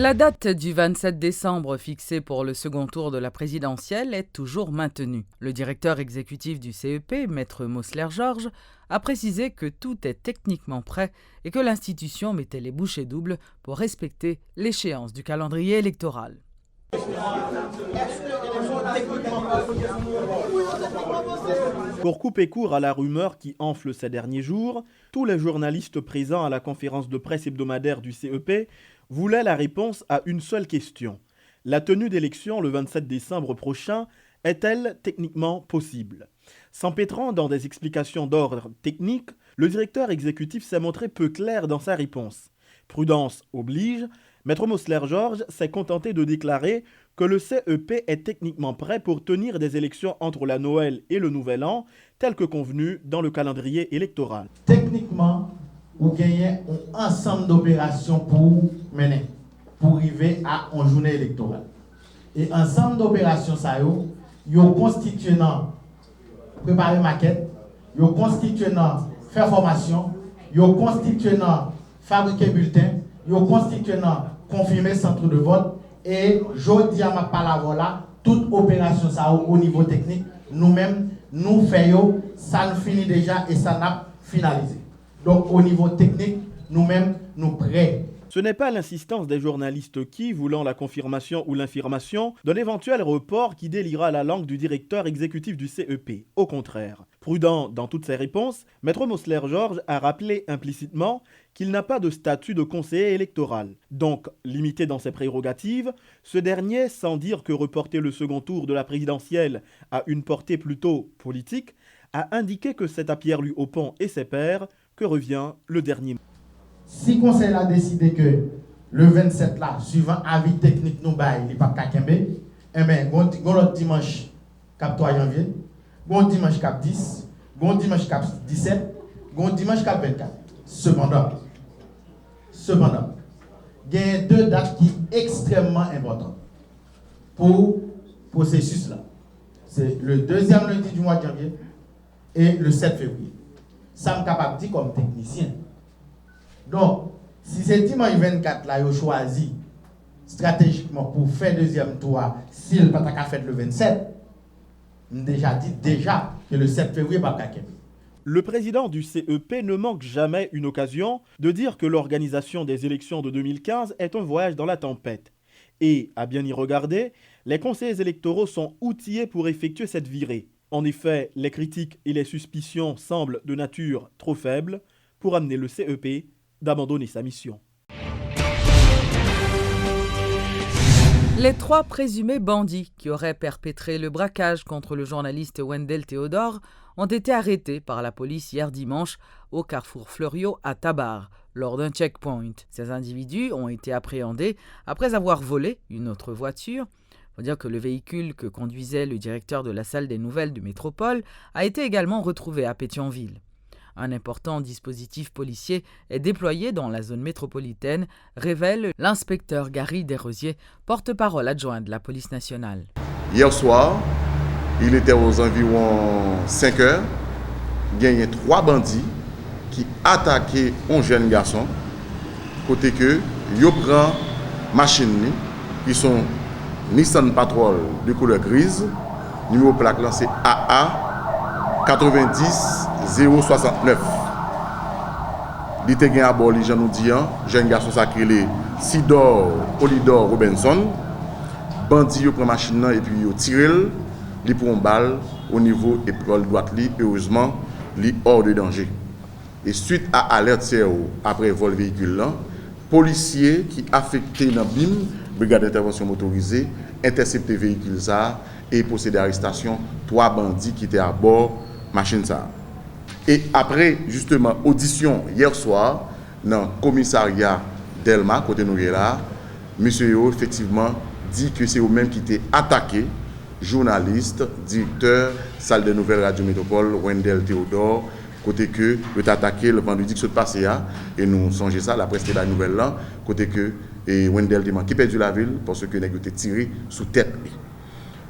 La date du 27 décembre fixée pour le second tour de la présidentielle est toujours maintenue. Le directeur exécutif du CEP, Maître Mosler-Georges, a précisé que tout est techniquement prêt et que l'institution mettait les bouchées doubles pour respecter l'échéance du calendrier électoral. Pour couper court à la rumeur qui enfle ces derniers jours, tous les journalistes présents à la conférence de presse hebdomadaire du CEP voulaient la réponse à une seule question. La tenue d'élections le 27 décembre prochain est-elle techniquement possible? S'empêtrant dans des explications d'ordre technique, le directeur exécutif s'est montré peu clair dans sa réponse. Prudence oblige, Maître Mosler-Georges s'est contenté de déclarer que le CEP est techniquement prêt pour tenir des élections entre la Noël et le Nouvel An, tel que convenu dans le calendrier électoral. Techniquement, vous gagnez un ensemble d'opérations pour mener, pour arriver à une journée électorale. Et ensemble d'opérations, ça y a constituant préparer maquette, y a constituant faire formation, y a constituant fabriquer bulletin, y a constituant confirmer centre de vote. Et je dis à ma parole là, toute opération ça au niveau technique, nous-mêmes, nous faisons, ça nous finit déjà et ça n'a finalisé. Donc au niveau technique, nous-mêmes, nous prêts. Ce n'est pas l'insistance des journalistes qui, voulant la confirmation ou l'infirmation, d'un éventuel report qui déliera la langue du directeur exécutif du CEP. Au contraire. Prudent dans toutes ses réponses, Maître Mosler-Georges a rappelé implicitement qu'il n'a pas de statut de conseiller électoral. Donc, limité dans ses prérogatives, ce dernier, sans dire que reporter le second tour de la présidentielle a une portée plutôt politique, a indiqué que c'est à Pierre-Louis Hopon et ses pairs que revient le dernier mot. Si le conseil a décidé que le 27 là, suivant avis technique nous bail, il n'est pas kakembe, eh bien, l'autre dimanche, cap 3 janvier, bon dimanche cap 10, bon dimanche cap 17, bon dimanche cap 24. Cependant, il y a deux dates qui sont extrêmement importantes pour le processus là. C'est le deuxième lundi du mois de janvier et le 7 février. Ça me capable de dire comme technicien. Donc, si c'est dimanche 24 là, vous choisi stratégiquement pour faire deuxième tour, s'il n'a pas fait le 27, on déjà dit que le 7 février pas qu'à. Le président du CEP ne manque jamais une occasion de dire que l'organisation des élections de 2015 est un voyage dans la tempête. Et, à bien y regarder, les conseillers électoraux sont outillés pour effectuer cette virée. En effet, les critiques et les suspicions semblent de nature trop faibles pour amener le CEP d'abandonner sa mission. Les 3 présumés bandits qui auraient perpétré le braquage contre le journaliste Wendell Théodore ont été arrêtés par la police hier dimanche au carrefour Fleuriot à Tabar, lors d'un checkpoint. Ces individus ont été appréhendés après avoir volé une autre voiture. Il faut dire que le véhicule que conduisait le directeur de la salle des nouvelles du Métropole a été également retrouvé à Pétionville. Un important dispositif policier est déployé dans la zone métropolitaine, révèle l'inspecteur Gary Desrosiers, porte-parole adjoint de la police nationale. Hier soir, il était aux environs 5 heures. Il y a 3 bandits qui attaquaient un jeune garçon. Côté que, ils prennent machine qui sont Nissan Patrol de couleur grise. Numéro plaque là, c'est AA 90 069. Il était gagné à bord, les gens nous disent, jeune garçon sacré, Sidor Polydor Robinson. Bandit prend machine et puis il tire, il prend une balle au niveau épaule droite, heureusement, il est hors de danger. Et suite à alerte CRO, après vol véhicule là, policiers qui affectés dans BIM, brigade d'intervention motorisée, intercepté le véhicule ça et procédé à l'arrestation 3 bandits qui étaient à bord machine ça. Et après, justement, audition hier soir, dans le commissariat Delma, côté nous là, monsieur Yo, effectivement, dit que c'est eux-mêmes qui étaient attaqués, journaliste, directeur, salle de nouvelles Radio Métropole, Wendell Théodore, côté que le attaqué le vendredi qui se passé là, et nous songeons ça, la presse de la nouvelle là, côté que Wendell Théodore qui perdu la ville parce que nous été tiré sous tête.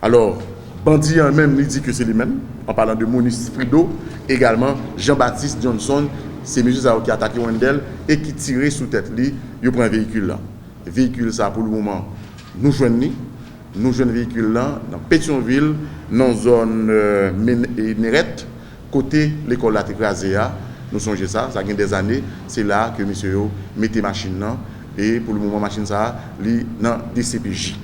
Alors, bandit même il dit que c'est lui-même, en parlant de Moniz Frido, également Jean-Baptiste Johnson, c'est monsieur qui a attaqué Wendell et qui tirait sous tête lui, il prend un véhicule là. véhicule ça pour le moment, nous jeunes véhicules là, dans Pétionville, dans zone Nérette, côté l'école là écrasée, nous songeons ça a des années, c'est là que monsieur mettait machine là, et pour le moment machine ça, li dans DCPJ.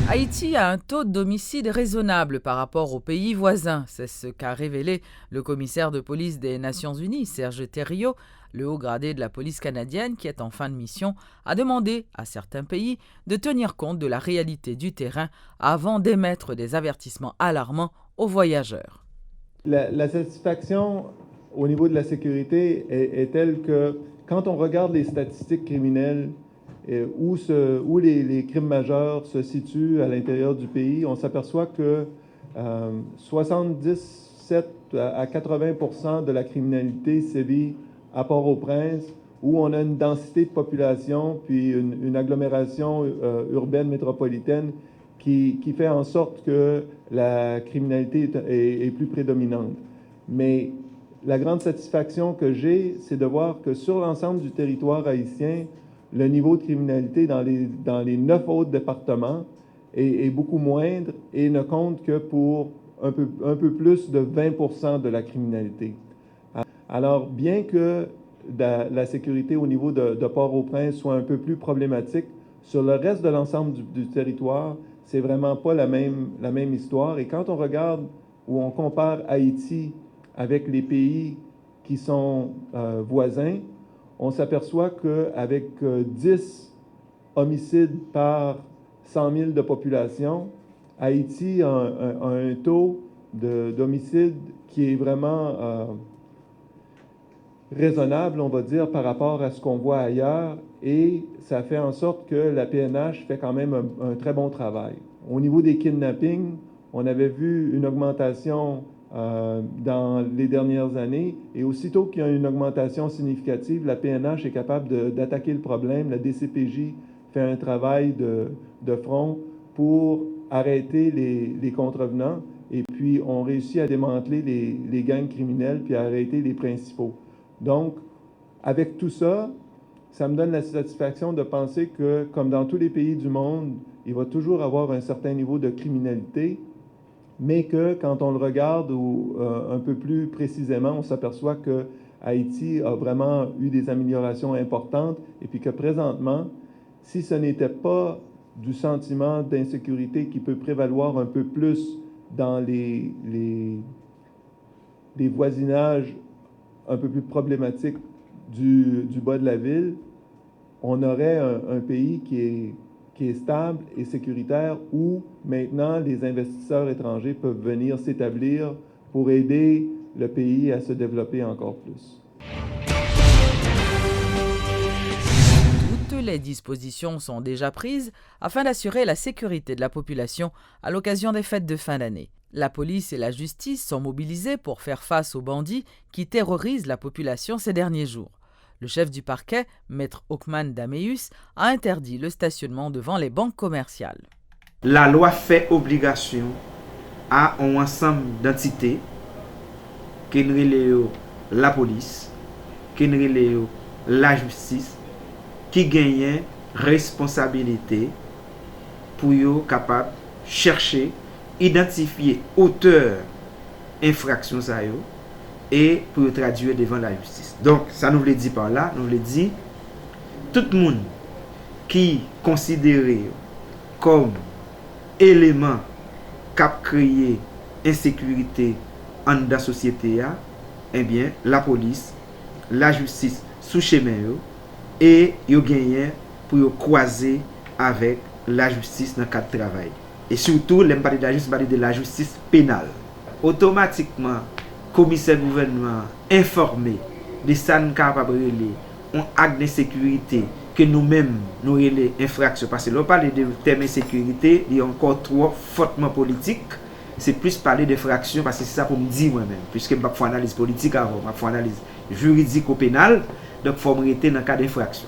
Haïti a un taux d'homicide raisonnable par rapport aux pays voisins. C'est ce qu'a révélé le commissaire de police des Nations Unies, Serge Thériault. Le haut gradé de la police canadienne, qui est en fin de mission, a demandé à certains pays de tenir compte de la réalité du terrain avant d'émettre des avertissements alarmants aux voyageurs. La satisfaction au niveau de la sécurité est telle que quand on regarde les statistiques criminelles, où les crimes majeurs se situent à l'intérieur du pays, on s'aperçoit que 77 à 80% de la criminalité sévit à Port-au-Prince, où on a une densité de population, puis une agglomération urbaine métropolitaine qui fait en sorte que la criminalité est plus prédominante. Mais la grande satisfaction que j'ai, c'est de voir que sur l'ensemble du territoire haïtien, le niveau de criminalité dans les 9 autres départements est beaucoup moindre et ne compte que pour un peu plus de 20% de la criminalité. Alors, bien que la sécurité au niveau de Port-au-Prince soit un peu plus problématique, sur le reste de l'ensemble du territoire, c'est vraiment pas la même histoire. Et quand on regarde ou on compare Haïti avec les pays qui sont voisins, on s'aperçoit qu'avec 10 homicides par 100 000 de population, Haïti a un taux d'homicide qui est vraiment raisonnable, on va dire, par rapport à ce qu'on voit ailleurs, et ça fait en sorte que la PNH fait quand même un très bon travail. Au niveau des kidnappings, on avait vu une augmentation dans les dernières années, et aussitôt qu'il y a une augmentation significative, la PNH est capable d'attaquer le problème. La DCPJ fait un travail de front pour arrêter les contrevenants, et puis on réussit à démanteler les gangs criminels puis à arrêter les principaux. Donc, avec tout ça, ça me donne la satisfaction de penser que, comme dans tous les pays du monde, il va toujours avoir un certain niveau de criminalité, mais que quand on le regarde un peu plus précisément, on s'aperçoit que Haïti a vraiment eu des améliorations importantes et puis que présentement, si ce n'était pas du sentiment d'insécurité qui peut prévaloir un peu plus dans les voisinages un peu plus problématiques du bas de la ville, on aurait un pays qui est stable et sécuritaire, où maintenant les investisseurs étrangers peuvent venir s'établir pour aider le pays à se développer encore plus. Toutes les dispositions sont déjà prises afin d'assurer la sécurité de la population à l'occasion des fêtes de fin d'année. La police et la justice sont mobilisées pour faire face aux bandits qui terrorisent la population ces derniers jours. Le chef du parquet, Maître Ockman Dameus, a interdit le stationnement devant les banques commerciales. La loi fait obligation à un ensemble d'entités, qui relève la police, qui relève la justice, qui gagnent responsabilité pour être capable de chercher, identifier auteur infraction ça yo, et pour le traduire devant la justice. Donc, ça nous veut dire par là, nous veut dire tout le monde qui considéré comme élément qui a créé insécurité en la société, eh bien, la police, la justice sous chemin et yo gagné pour croiser avec la justice dans le cadre de travail. Et surtout, les parler de la justice pénale. Automatiquement, commissaire gouvernement informé de ça nous capable de un acte d'insécurité que nous-mêmes nous relais infraction, parce que l'on parle de terme insécurité, il est encore trop fortement politique. C'est plus parler d'infraction, parce que c'est ça pour me dire moi-même, puisque je ne fais pas analyse politique avant, je fais analyse juridique ou pénale, donc il faut me rester dans le cas d'infraction.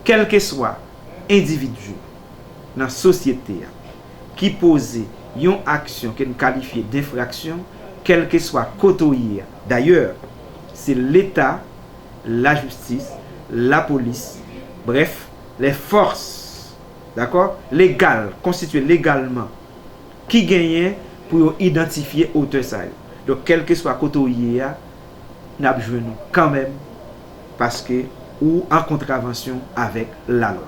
Quel que soit individu dans la société qui pose une action que nous qualifions d'infraction, quel que soit côtoyer. D'ailleurs, c'est l'État, la justice, la police, bref, les forces, d'accord, légales, constituées légalement, qui gagnent pour identifier auteur ça. Donc, quel que soit côté où il y a, nous avons joué quand même, parce que, ou en contravention avec la loi.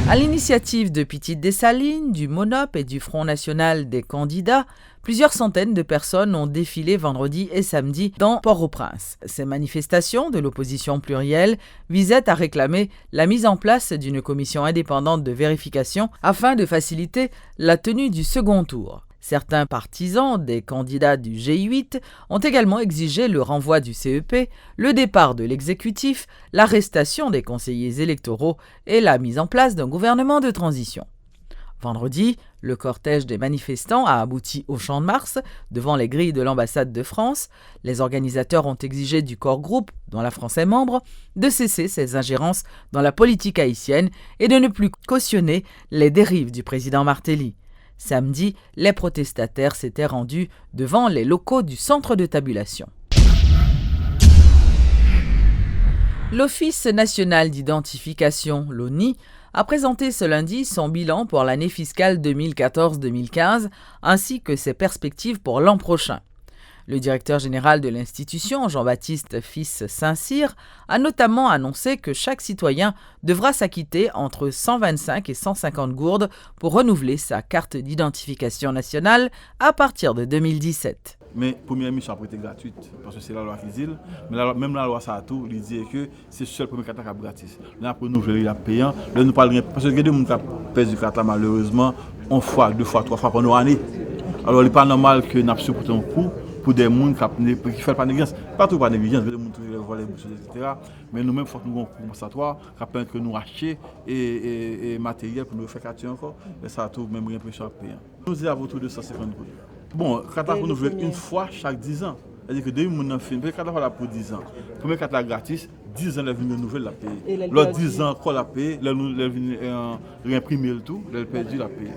À l'initiative de Petite Dessalines, du MONOP et du Front national des candidats, plusieurs centaines de personnes ont défilé vendredi et samedi dans Port-au-Prince. Ces manifestations de l'opposition plurielle visaient à réclamer la mise en place d'une commission indépendante de vérification afin de faciliter la tenue du second tour. Certains partisans des candidats du G8 ont également exigé le renvoi du CEP, le départ de l'exécutif, l'arrestation des conseillers électoraux et la mise en place d'un gouvernement de transition. Vendredi, le cortège des manifestants a abouti au Champ de Mars, devant les grilles de l'ambassade de France. Les organisateurs ont exigé du corps groupe, dont la France est membre, de cesser ses ingérences dans la politique haïtienne et de ne plus cautionner les dérives du président Martelly. Samedi, les protestataires s'étaient rendus devant les locaux du centre de tabulation. L'Office national d'identification, l'ONI, a présenté ce lundi son bilan pour l'année fiscale 2014-2015 ainsi que ses perspectives pour l'an prochain. Le directeur général de l'institution, Jean-Baptiste Fils Saint-Cyr, a notamment annoncé que chaque citoyen devra s'acquitter entre 125 et 150 gourdes pour renouveler sa carte d'identification nationale à partir de 2017. Mais la première mission a été gratuite, parce que c'est la loi qui dit, mais même la loi ça a tout, il dit que c'est seul premier carte gratis. Là, pour nous, il a payant, là, nous parlons, parce que il y a des gens qui pèsent du carte malheureusement, une fois, deux fois, trois fois pendant l'année. Alors, il n'est pas normal que nous supportons un coût pour des gens qui ne font pas négligence. Pas tout par négligence, des gens qui volent les bourses, etc. Mais nous-mêmes, il faut que nous ayons un compensatoire, que nous achetions et matériel pour nous faire quartier encore. Et ça a tout, même l'impression à payer. Nous avons autour de 150 gouttes. Bon, quand on nous jouer une fois chaque 10 ans. C'est-à-dire que dès que nous film, quand on va pour 10 ans, le premier carte gratis, 10 ans, la vie nouvelle la paye. L'autre 10 ans, quoi la paye, la vie réimprimer le tout, la perdu la paye.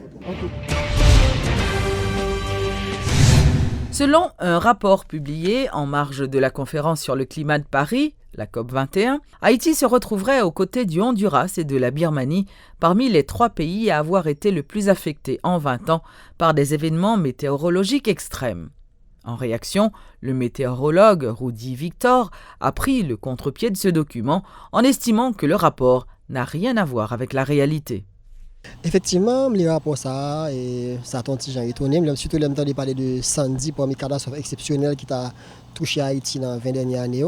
Selon un rapport publié en marge de la conférence sur le climat de Paris, la COP21, Haïti se retrouverait aux côtés du Honduras et de la Birmanie parmi les 3 pays à avoir été le plus affectés en 20 ans par des événements météorologiques extrêmes. En réaction, le météorologue Rudy Victor a pris le contre-pied de ce document en estimant que le rapport n'a rien à voir avec la réalité. Effectivement, le rapport ça a ton petit genre étonné, surtout le temps de parler de Sandy parmi les catastrophes exceptionnelles qui t'a touché Haïti dans les 20 dernières années.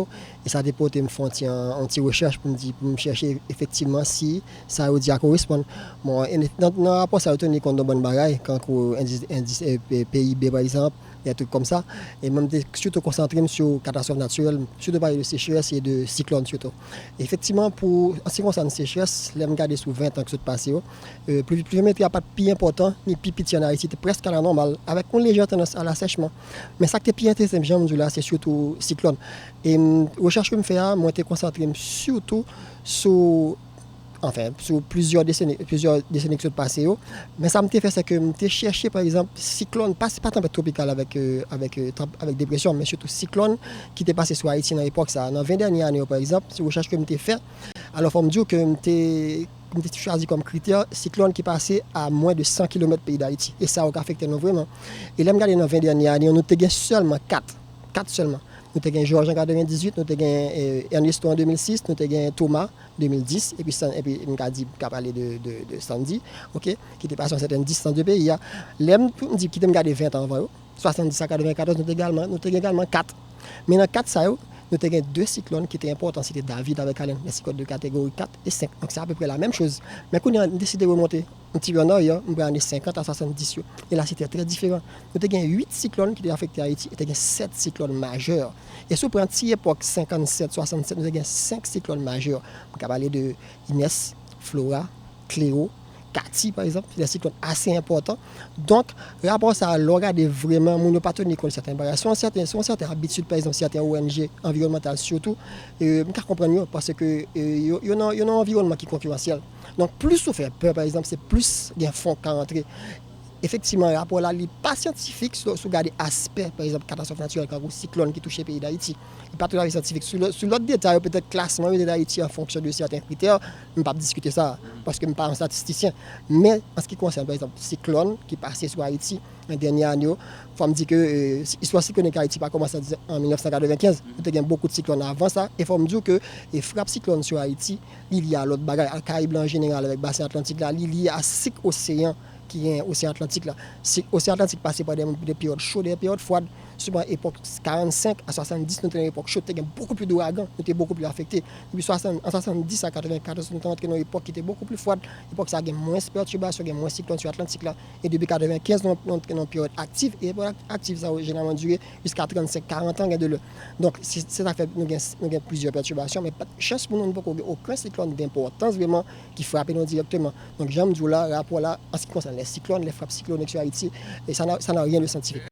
Et ça a déporté me faire une petite recherche pour me chercher effectivement si ça a correspond. Bon, dans le rapport, ça a tenu compte de bonnes bagailles, quand l'indice PIB par exemple, des trucs comme ça. Et même surtout concentré sur catastrophes naturelles, surtout parler de sécheresse et de cyclones surtout. Et effectivement, en ce qui concerne la sécheresse, je regarde sur 20 ans que c'est passé. Pluviométrie n'a pas de plus important, ni plus petit en Haïti, c'est presque à la normale, avec une légère tendance à l'assèchement. Mais ça qui est plus intéressant, c'est surtout cyclone. Et la recherche que je fais, moi, je suis concentré surtout sur plusieurs décennies qui sont passées. Mais ça me fait c'est que je cherché par exemple cyclone, pas tempête tropicale avec dépression, mais surtout cyclone qui était passé sur Haïti dans l'époque, ça, dans 20 dernières années par exemple, c'est une recherche que je fait. Alors il faut me dire que je choisi comme critère cyclone qui passait à moins de 100 km pays d'Haïti. Et ça a affecté nous vraiment. Et là, regardez dans 20 dernières années, nous avons seulement 4 seulement. Nous avons Georges en 1998, nous avons Ernesto en 2006, nous avons Thomas en 2010, et puis nous avons dit qu'on parlait de Sandy, okay, qui était passé à certaines distances de pays. L'EM dit qu'il a 20 ans avant, 70 à 94, nous avons également 4. Mais dans 4, ça, nous avons 2 cyclones qui étaient importants, c'était David avec Alain, les cyclones de catégorie 4 et 5. Donc c'est à peu près la même chose. Mais quand on a décidé de remonter un petit peu en arrière, on a 50 à 70. Et là, c'était très différent. Nous avons 8 cyclones qui étaient affectés à Haïti et nous avons 7 cyclones majeurs. Et si on prend cette époque 57, 67, nous avons 5 cyclones majeurs. On peut parler de Inès, Flora, Cléo, Cathy par exemple, c'est des cyclones assez importants. Donc, rapport à ça, regarder vraiment, on ne pas tenir compte de certaines barrières. Sur certaines habitudes, par exemple, certaines ONG environnementales surtout, je comprends parce que y a un environnement qui est concurrentiel. Donc, plus on fait peur, par exemple, c'est plus il y a un fonds qui rentre. effectivement, le rapport là, il n'est pas scientifique sur regarder aspect, par exemple, catastrophe naturelle, comme le cyclone qui touche le pays d'Haïti. Il n'est pas tout à fait scientifique. Sur l'autre détail, peut-être classement d'Haïti en fonction de certains critères, je ne peux pas discuter ça parce que je ne suis pas un statisticien. Mais en ce qui concerne, par exemple, le cyclone qui est passé sur Haïti la dernière année, il faut me dire que l'histoire cyclonique Haïti a commencé en 1995. Il y a beaucoup de cyclones avant ça. Et il faut me dire que les frappes cyclones sur Haïti, il y a l'autre bagage, le Caraïbe en général, avec le bassin atlantique, là, il y a 5 océans qui est l'océan Atlantique là. L'océan Atlantique passé par des périodes chaudes, des périodes froides. Souvent, époque 45 à 70, nous avons une époque chaude, nous avons beaucoup plus d'ouragans, nous étions beaucoup plus affectés. Depuis en 70 à 94, nous avons entré dans une époque qui était beaucoup plus froide. L'époque, ça a moins de perturbations, moins de cyclones sur l'Atlantique là. Et depuis 95, nous avons entré dans une période active. Et la active, ça a généralement duré jusqu'à 35-40 ans. Donc, ça fait nous avons plusieurs perturbations, mais pas de chance pour nous, aucun cyclone d'importance vraiment qui frappe nous directement. Donc, j'aime dire là, rapport là, en ce qui concerne les cyclones, les frappes cycloniques sur Haïti, et ça n'a rien de scientifique.